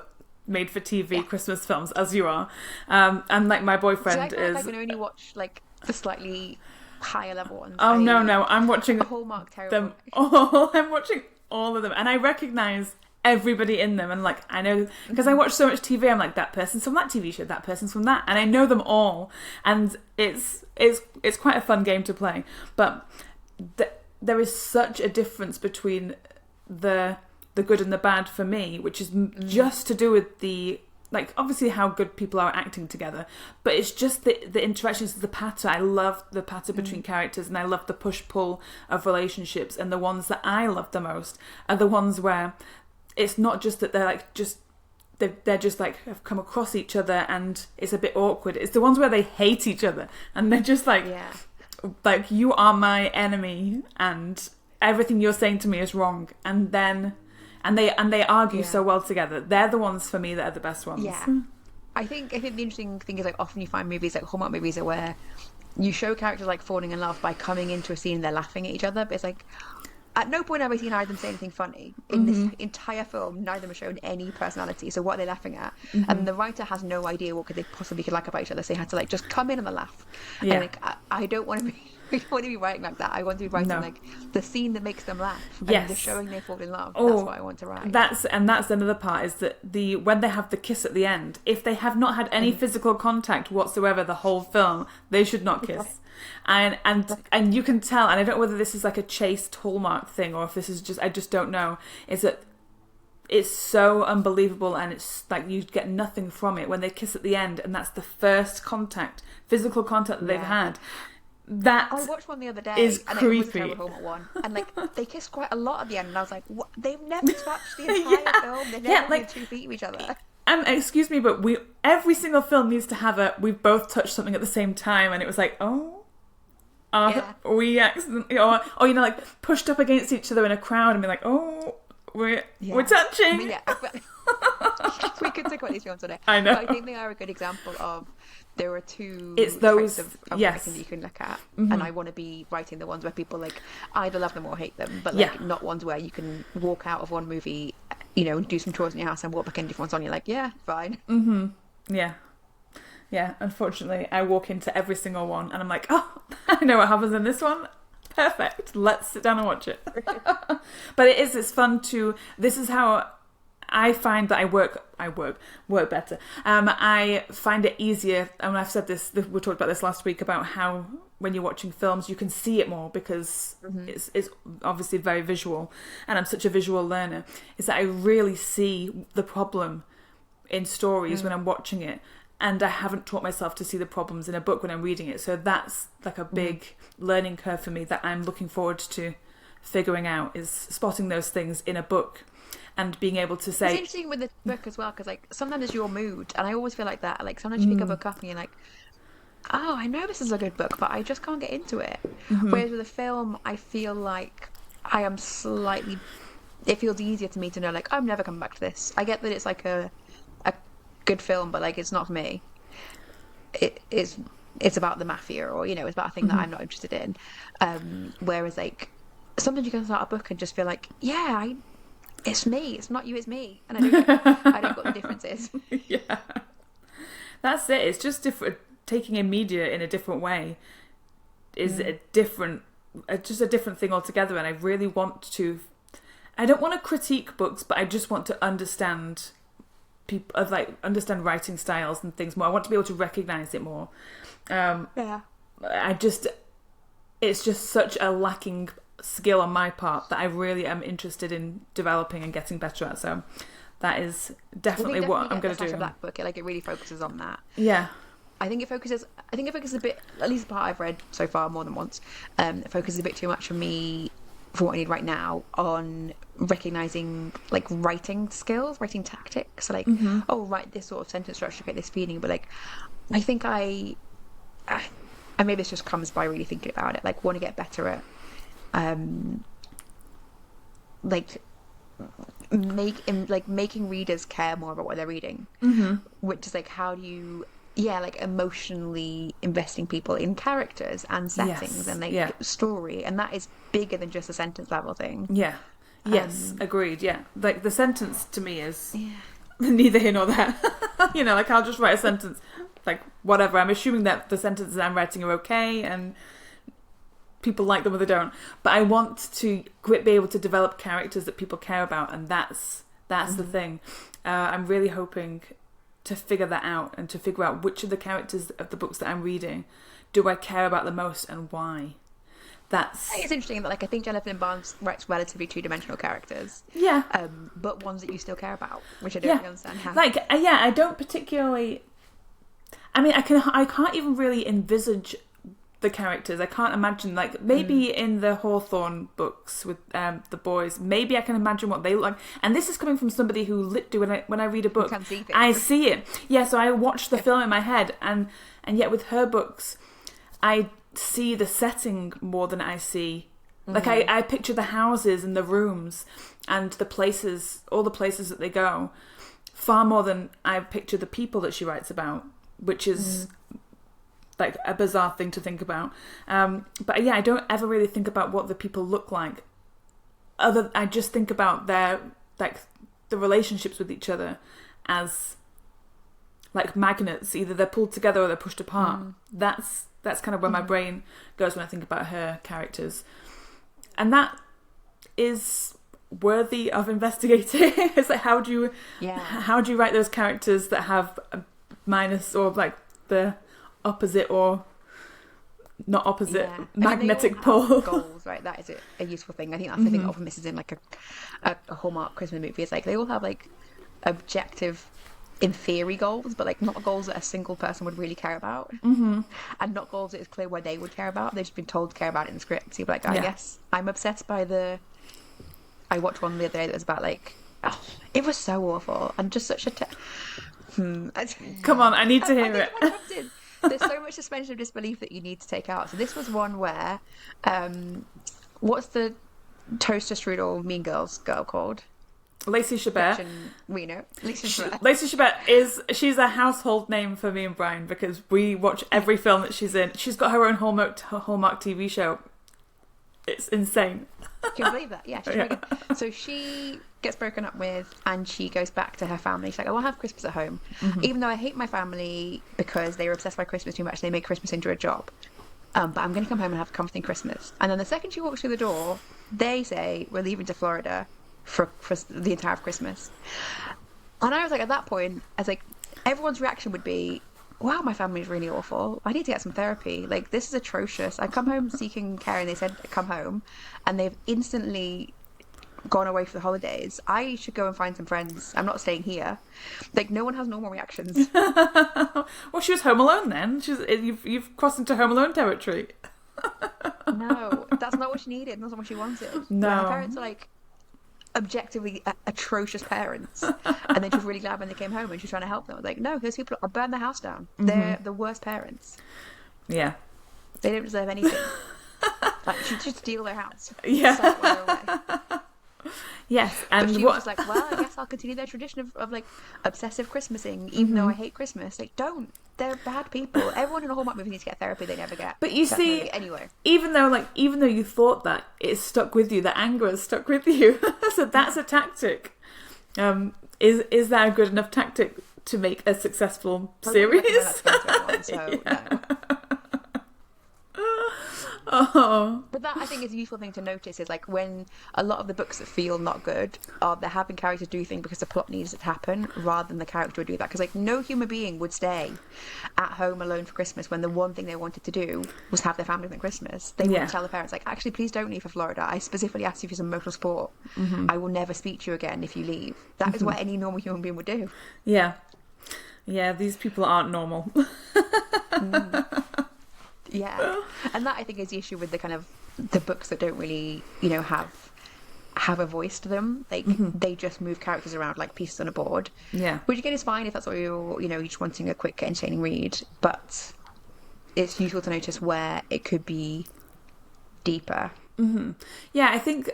made-for-TV Christmas films, as you are. And like my boyfriend is. I can only watch like the slightly higher level ones. Oh no, I'm watching Hallmark terrible. them all. I'm watching all of them, and I recognise everybody in them, and like I know because I watch so much TV, I'm like, that person's from that TV show, that person's from that, and I know them all, and it's quite a fun game to play. But there is such a difference between the good and the bad for me, which is just to do with the, like, obviously how good people are acting together, but it's just the interactions, the patter. I love the patter between characters, and I love the push-pull of relationships, and the ones that I love the most are the ones where it's not just that they're like they're just like have come across each other and it's a bit awkward. It's the ones where they hate each other and they're just like, like, you are my enemy and everything you're saying to me is wrong, and they argue so well together. They're the ones for me that are the best ones. I think the interesting thing is, like, often you find movies, like Hallmark movies, are where you show characters like falling in love by coming into a scene and they're laughing at each other, but it's like at no point have I seen either of them say anything funny. In this entire film, neither of them have shown any personality. So what are they laughing at? And the writer has no idea what they possibly could like about each other. So they had to, like, just come in on the laugh. And, like, I don't want to be... I don't want to be writing like that. I want to be writing like the scene that makes them laugh, and the showing they fall in love. That's what I want to write. That's another part, is that when they have the kiss at the end, if they have not had any physical contact whatsoever the whole film, they should not kiss. And you can tell, and I don't know whether this is like a chaste Hallmark thing or if this is just, I just don't know, is that it's so unbelievable, and it's like you get nothing from it when they kiss at the end, and that's the first physical contact that they've had. That I watched one the other day, and creepy. It was a terrible Hallmark one, and like they kissed quite a lot at the end, and I was like, what? They've never touched the entire film. They've never been 2 feet of each other. Excuse me, but every single film needs to have we've both touched something at the same time, and it was like, we accidentally, or you know, like pushed up against each other in a crowd and be like, we're touching. I mean, we could talk about these films today. I know. But I think they are a good example of, there are two types of writing that you can look at, and I want to be writing the ones where people like either love them or hate them, but like not ones where you can walk out of one movie, you know, do some chores in your house and walk back in different ones on. You're like, yeah, fine. Yeah. Unfortunately, I walk into every single one, and I'm like, oh, I know what happens in this one. Perfect. Let's sit down and watch it. But it's fun to. This is how I find that I work better. I find it easier, and I've said this, we talked about this last week, about how when you're watching films you can see it more because it's obviously very visual, and I'm such a visual learner, is that I really see the problem in stories when I'm watching it, and I haven't taught myself to see the problems in a book when I'm reading it. So that's like a big learning curve for me that I'm looking forward to figuring out, is spotting those things in a book. And being able to say... It's interesting with the book as well, because like sometimes it's your mood, and I always feel like that. Like sometimes you pick a book up and you're like, oh, I know this is a good book, but I just can't get into it. Whereas with a film, I feel like I am slightly... It feels easier to me to know, like, I'm never coming back to this. I get that it's like a good film, but like it's not for me. It's about the mafia, or, you know, it's about a thing that I'm not interested in. Whereas like sometimes you can start a book and just feel like, it's me. It's not you. It's me. And I don't know what the difference is. Yeah, that's it. It's just different. Taking in media in a different way is just a different thing altogether. And I really want to. I don't want to critique books, but I just want to understand understand writing styles and things more. I want to be able to recognize it more. It's just such a lacking skill on my part that I really am interested in developing and getting better at. So that is definitely what I'm going to do. Black book, like it really focuses on that. Yeah, I think it focuses a bit. At least the part I've read so far, more than once, it focuses a bit too much for me, for what I need right now, on recognizing like writing skills, writing tactics. So like, write this sort of sentence structure to get this feeling. But like, I think I maybe this just comes by really thinking about it. Like, want to get better at making readers care more about what they're reading, which is like, how do you emotionally investing people in characters and settings and story, and that is bigger than just a sentence level thing. Agreed. Like the sentence to me is neither here nor there. You know, like I'll just write a sentence, like whatever, I'm assuming that the sentences I'm writing are okay and people like them or they don't, but I want to be able to develop characters that people care about, and that's That's the thing. I'm really hoping to figure that out and to figure out which of the characters of the books that I'm reading do I care about the most and why. It's interesting that, like, I think Jonathan Barnes writes relatively two-dimensional characters. Yeah. But ones that you still care about, which I don't really understand how. Like, I don't particularly... I mean, I can't even really envisage the characters. I can't imagine, like, maybe in the Hawthorne books with the boys, maybe I can imagine what they look like. And this is coming from somebody who when I read a book, I see it. Yeah, so I watch the film in my head, and yet with her books, I see the setting more than I see. Like, I picture the houses and the rooms and the places, all the places that they go, far more than I picture the people that she writes about, which is like a bizarre thing to think about. But yeah, I don't ever really think about what the people look like. I just think about their, like, the relationships with each other as like magnets. Either they're pulled together or they're pushed apart. That's kind of where my brain goes when I think about her characters. And that is worthy of investigating. It's like, how do you write those characters that have a minus or like the opposite or not opposite magnetic pull? Goals, right? That is a useful thing. I think that's the thing that often misses in like a Hallmark Christmas movie. It's like they all have like objective, in theory, goals, but like not goals that a single person would really care about, and not goals that it's clear where they would care about. They've just been told to care about it in the script. So you're like, I guess I'm obsessed by I watched one the other day that was about like, it was so awful and just such a Come on, I need to hear it. There's so much suspension of disbelief that you need to take out. So this was one where, what's the toaster strudel Mean Girls girl called? Lacey Chabert. Lacey Chabert. Lacey Chabert she's a household name for me and Brian because we watch every film that she's in. She's got her own Hallmark TV show. It's insane. Can you believe that? Yeah, she's really good. So she gets broken up with and she goes back to her family. She's like, I'll have Christmas at home. Even though I hate my family because they were obsessed by Christmas too much, they make Christmas into a job. But I'm going to come home and have a comforting Christmas. And then the second she walks through the door, they say, we're leaving to Florida for the entire Christmas. And I was like, at that point, I was like, everyone's reaction would be, wow, my family's really awful. I need to get some therapy. Like, this is atrocious. I come home seeking care and they said, come home. And they've instantly gone away for the holidays. I should go and find some friends. I'm not staying here. Like, no one has normal reactions. Well, she was home alone then. You've crossed into Home Alone territory. No, that's not what she needed. That's not what she wanted. No. Her parents are like objectively atrocious parents, and then she was really glad when they came home and she was trying to help them. I was like, no, those people, I'll burn their house down. They're the worst parents. Yeah, they don't deserve anything. Like, she should steal their house. Yeah. Yes, and but she was just like, well, I guess I'll continue their tradition of like obsessive Christmasing, even though I hate Christmas. Like, don't. They're bad people. Everyone in a Hallmark movie needs to get therapy they never get. But you see, movie. Anyway, even though you thought that, it's stuck with you. The anger has stuck with you. So that's a tactic. Is that a good enough tactic to make a successful series? No. Oh. But that, I think, is a useful thing to notice, is like when a lot of the books that feel not good are they're having characters do things because the plot needs it to happen rather than the character would do that. Because like no human being would stay at home alone for Christmas when the one thing they wanted to do was have their family at Christmas. They wouldn't tell the parents, like, actually, please don't leave for Florida. I specifically asked you for some emotional support. I will never speak to you again if you leave. That is what any normal human being would do. Yeah, these people aren't normal. Yeah, and that, I think, is the issue with the kind of the books that don't really, have a voice to them. Like they just move characters around like pieces on a board. Yeah, which again is fine if that's what you're, just wanting a quick, entertaining read. But it's useful to notice where it could be deeper. Yeah, I think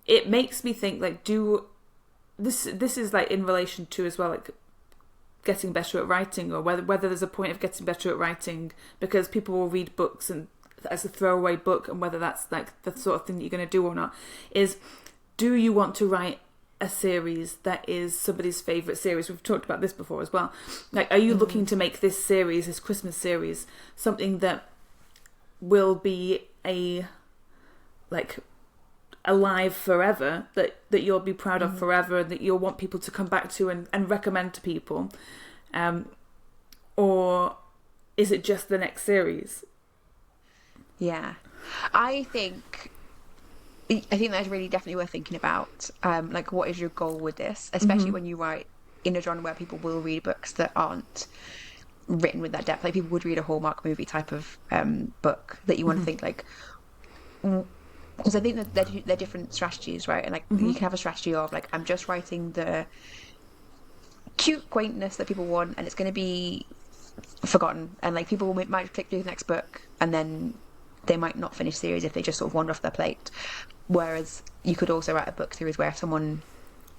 it makes me think like, this is like in relation to as well, like getting better at writing, or whether there's a point of getting better at writing because people will read books and as a throwaway book, and whether that's like the sort of thing that you're going to do or not, is do you want to write a series that is somebody's favourite series? We've talked about this before as well. Like, are you looking to make this series, this Christmas series, something that will be a like alive forever, that you'll be proud of forever, and that you'll want people to come back to and recommend to people, or is it just the next series? Yeah, I think that's really definitely worth thinking about. Like, what is your goal with this, especially when you write in a genre where people will read books that aren't written with that depth. Like, people would read a Hallmark movie type of book, that you want to think like, because I think that they're different strategies, right? And like, you can have a strategy of like, I'm just writing the cute quaintness that people want, and it's going to be forgotten, and like people might click through the next book and then they might not finish series if they just sort of wander off their plate. Whereas you could also write a book series where if someone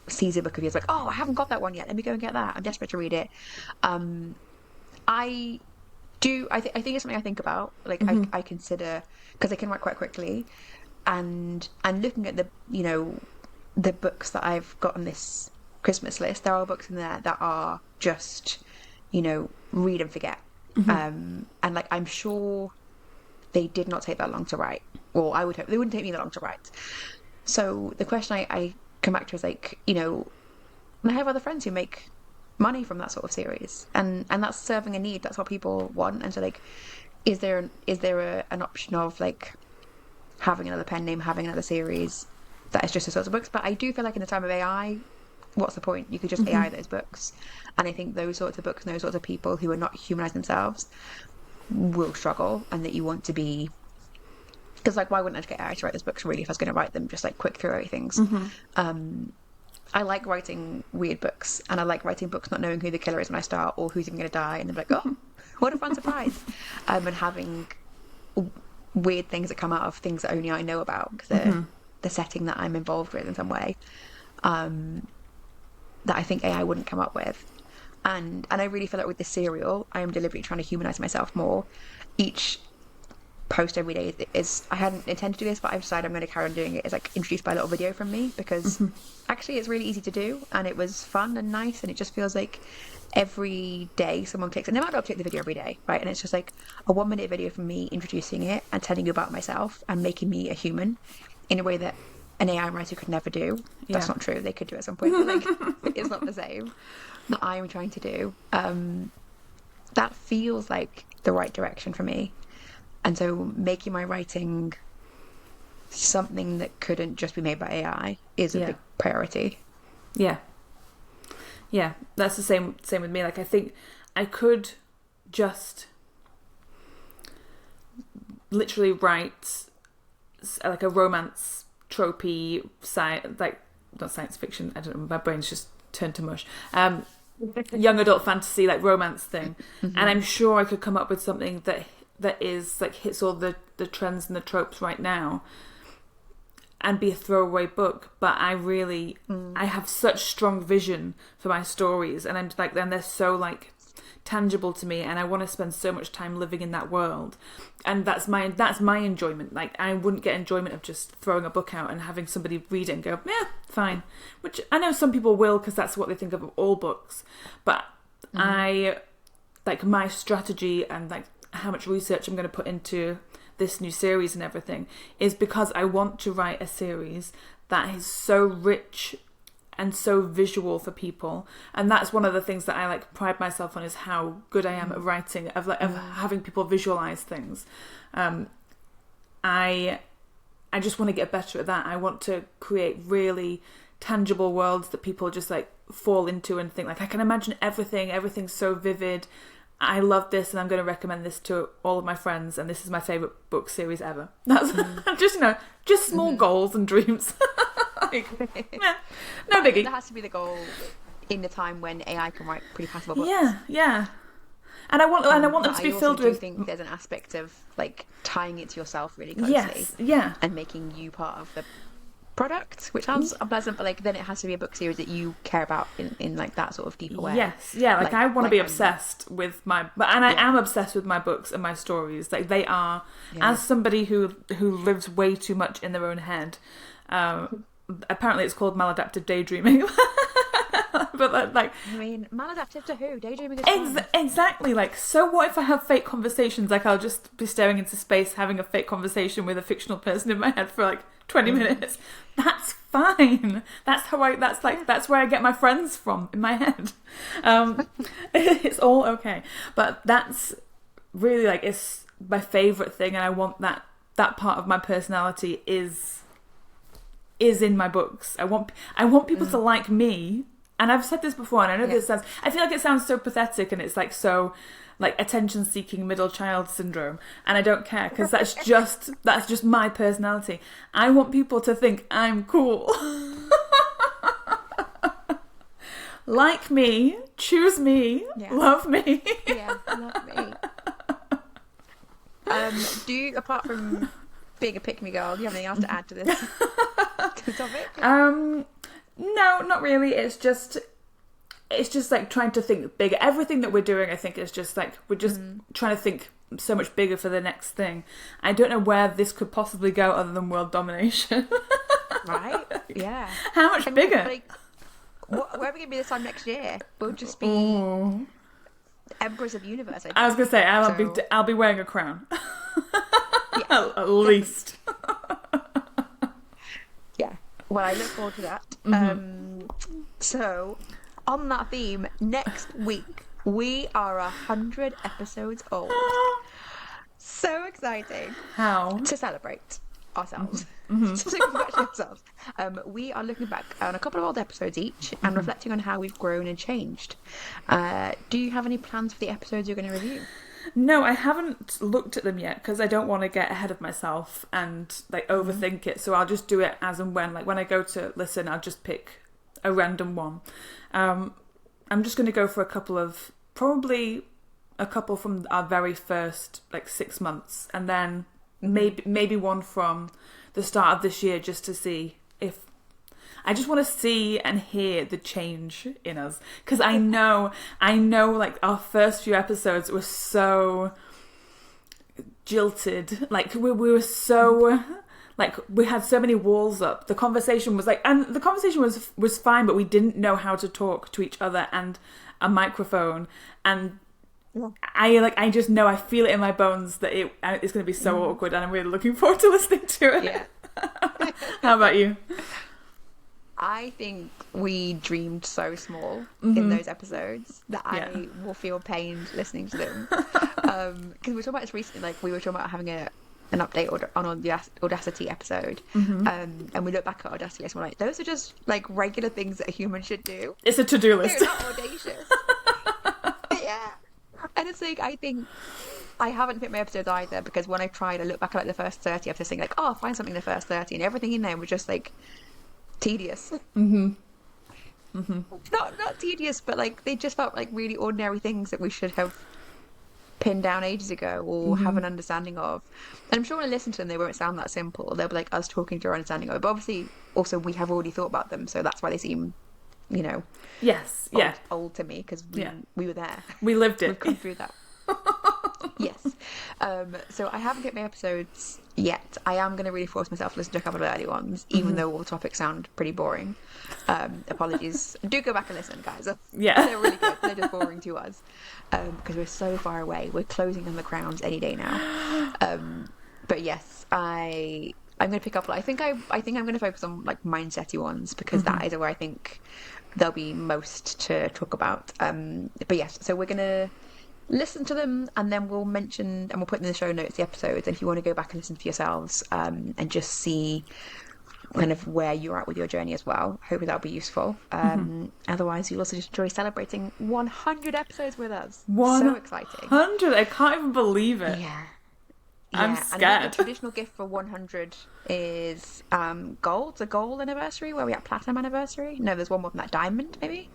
sees a book of yours, like, oh, I haven't got that one yet, let me go and get that, I'm desperate to read it. I think it's something I think about, like, I consider, because I can write quite quickly, and looking at the, you know, the books that I've got on this Christmas list, there are books in there that are just, you know, read and forget. And like, I'm sure they did not take that long to write, or I would hope they wouldn't take me that long to write. So the question I come back to is like, you know, I have other friends who make money from that sort of series, and that's serving a need, that's what people want. And so like, is there an option of like having another pen name, having another series that is just a sort of books? But I do feel like in the time of AI, what's the point? You could just AI those books. And I think those sorts of books and those sorts of people who are not humanized themselves will struggle, and that you want to be, because like, why wouldn't I just get AI to write those books really if I was going to write them just like quick throwaway things? I like writing weird books, and I like writing books not knowing who the killer is when I start, or who's even going to die, and then like, oh, what a fun surprise. And having weird things that come out of things that only I know about, because the setting that I'm involved with in some way, that I think AI wouldn't come up with. And I really feel like with this serial, I am deliberately trying to humanize myself more. Each post every day is, I hadn't intended to do this, but I've decided I'm going to carry on doing it, is like introduced by a little video from me, because actually it's really easy to do, and it was fun and nice, and it just feels like every day someone clicks, and they might not click the video every day, right? And it's just like a 1-minute video from me introducing it and telling you about myself and making me a human in a way that an AI writer could never do. That's not true. They could do it at some point, but like, it's not the same that I am trying to do. That feels like the right direction for me. And so making my writing something that couldn't just be made by AI is a big priority. Yeah, that's the same with me. Like, I think I could just literally write like a romance tropey like, not science fiction, I don't know, my brain's just turned to mush, young adult fantasy, like romance thing, and I'm sure I could come up with something that is like hits all the trends and the tropes right now and be a throwaway book. But I really I have such strong vision for my stories, and I'm like, then they're so like tangible to me, and I want to spend so much time living in that world, and that's my enjoyment. Like, I wouldn't get enjoyment of just throwing a book out and having somebody read it and go, yeah, fine, which I know some people will, because that's what they think of all books. But I like, my strategy and like how much research I'm going to put into this new series and everything is because I want to write a series that is so rich and so visual for people. And that's one of the things that I like pride myself on, is how good I am at writing, of having people visualize things. I just want to get better at that. I want to create really tangible worlds that people just like fall into and think like, I can imagine everything's so vivid. I love this, and I'm going to recommend this to all of my friends, and this is my favourite book series ever. That's just, just small goals and dreams. Like, no biggie. That has to be the goal in the time when AI can write pretty passable books. Yeah. And I want them to be filled with. I think there's an aspect of like tying it to yourself really closely. Yes, yeah. And making you part of the product, which sounds unpleasant, but like, then it has to be a book series that you care about in like that sort of deeper way. Yes, yeah. Like I want to be obsessed with my, and I am obsessed with my books and my stories. Like, they are, as somebody who lives way too much in their own head. Apparently, it's called maladaptive daydreaming. But like, I mean, maladaptive to who? Daydreaming is fun. Exactly. Like, so what if I have fake conversations? Like, I'll just be staring into space, having a fake conversation with a fictional person in my head for like 20 minutes. That's fine. That's where I get my friends from, in my head. It's all okay. But that's really like, it's my favourite thing, and I want that part of my personality is in my books. I want people to like me. And I've said this before, and I know I feel like it sounds so pathetic, and it's like so like attention-seeking middle child syndrome, and I don't care, because that's just my personality. I want people to think I'm cool. Like me, choose me, love me. Yeah, love me. Do you, apart from being a pick-me girl, do you have anything else to add to this to the topic? No, not really. It's just like trying to think bigger. Everything that we're doing, I think, is just like we're just trying to think so much bigger for the next thing. I don't know where this could possibly go other than world domination. Right? Yeah. How much bigger? Like, where are we going to be this time next year? We'll just be emperors of the universe. I was going to say I'll be wearing a crown. At least. Yeah. Well, I look forward to that. So, on that theme, next week we are 100 episodes old. So exciting! How? To celebrate ourselves. To congratulate ourselves. We are looking back on a couple of old episodes each and reflecting on how we've grown and changed. Do you have any plans for the episodes you're going to review? No, I haven't looked at them yet, because I don't want to get ahead of myself and like overthink it. So I'll just do it as and when. Like when I go to listen, I'll just pick a random one. I'm just going to go for probably a couple from our very first like 6 months, and then maybe one from the start of this year, just to see if I just want to see and hear the change in us, because I know like our first few episodes were so jilted, like we were so like we had so many walls up. The conversation was like, and the conversation was fine, but we didn't know how to talk to each other and a microphone, and I just know, I feel it in my bones that it's going to be so awkward, and I'm really looking forward to listening to it. Yeah. How about you? I think we dreamed so small in those episodes that I will feel pained listening to them. Because we were talking about this recently, like we were talking about having an update on the Audacity episode, and we look back at Audacity and we're like, those are just like regular things that a human should do. It's a to-do list. They're not audacious. Yeah. And it's like, I think I haven't picked my episodes either, because when I tried, I look back at like the first 30 episodes, thinking like, oh, I'll find something in the first 30, and everything in there was just like tedious. Not tedious, but like they just felt like really ordinary things that we should have pinned down ages ago or have an understanding of. And I'm sure when I listen to them, they won't sound that simple. They'll be like us talking to our understanding of it. But obviously, also we have already thought about them, so that's why they seem, old to me, because we were there. We lived it. We've gone through that. Yes. So I haven't get my episodes yet. I am going to really force myself to listen to a couple of early ones, even though all the topics sound pretty boring. Apologies. Do go back and listen, guys. They're really good. They're just boring to us, because we're so far away. We're closing on the crowns any day now. But yes, I'm going to pick up. I think I'm going to focus on like mindset-y ones, because that is where I think there'll be most to talk about. But yes, so we're going to listen to them, and then we'll mention and we'll put in the show notes the episodes, and if you want to go back and listen for yourselves, and just see kind of where you're at with your journey as well, hopefully that'll be useful. Otherwise, you'll also just enjoy celebrating 100 episodes with us. So exciting. 100! I can't even believe it. Yeah. I'm scared. And the traditional gift for 100 is gold. The gold anniversary, where we at platinum anniversary. No, there's one more than that. Diamond, maybe.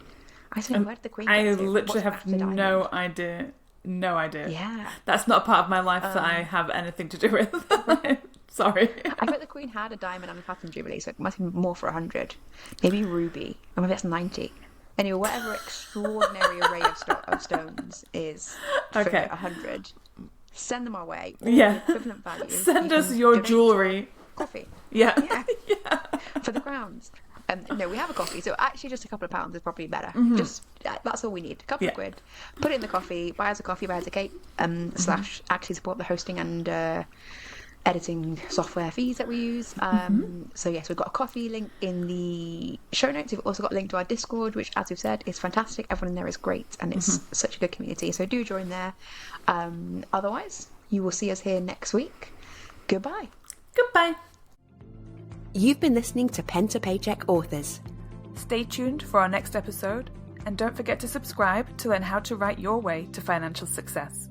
I don't know, where did the Queen I get to? literally have no idea. No idea. Yeah. That's not a part of my life that I have anything to do with. Sorry. I bet the Queen had a diamond and a platinum jubilee, so it must be more for 100. Maybe ruby. Or maybe that's 90. Anyway, whatever extraordinary array of stones is for 100, send them our way. Yeah. Equivalent value. Send us your jewellery. Coffee. Yeah. For the crowns. No, we have a coffee. So actually just a couple of pounds is probably better. Just that's all we need. A couple of quid. Put it in the coffee, buy us a coffee, buy us a cake, / actually support the hosting and editing software fees that we use. So yes, we've got a coffee link in the show notes. We've also got a link to our Discord, which, as we've said, is fantastic. Everyone in there is great, and it's such a good community. So do join there. Otherwise, you will see us here next week. Goodbye. Goodbye. You've been listening to Pen to Paycheck Authors. Stay tuned for our next episode, and don't forget to subscribe to learn how to write your way to financial success.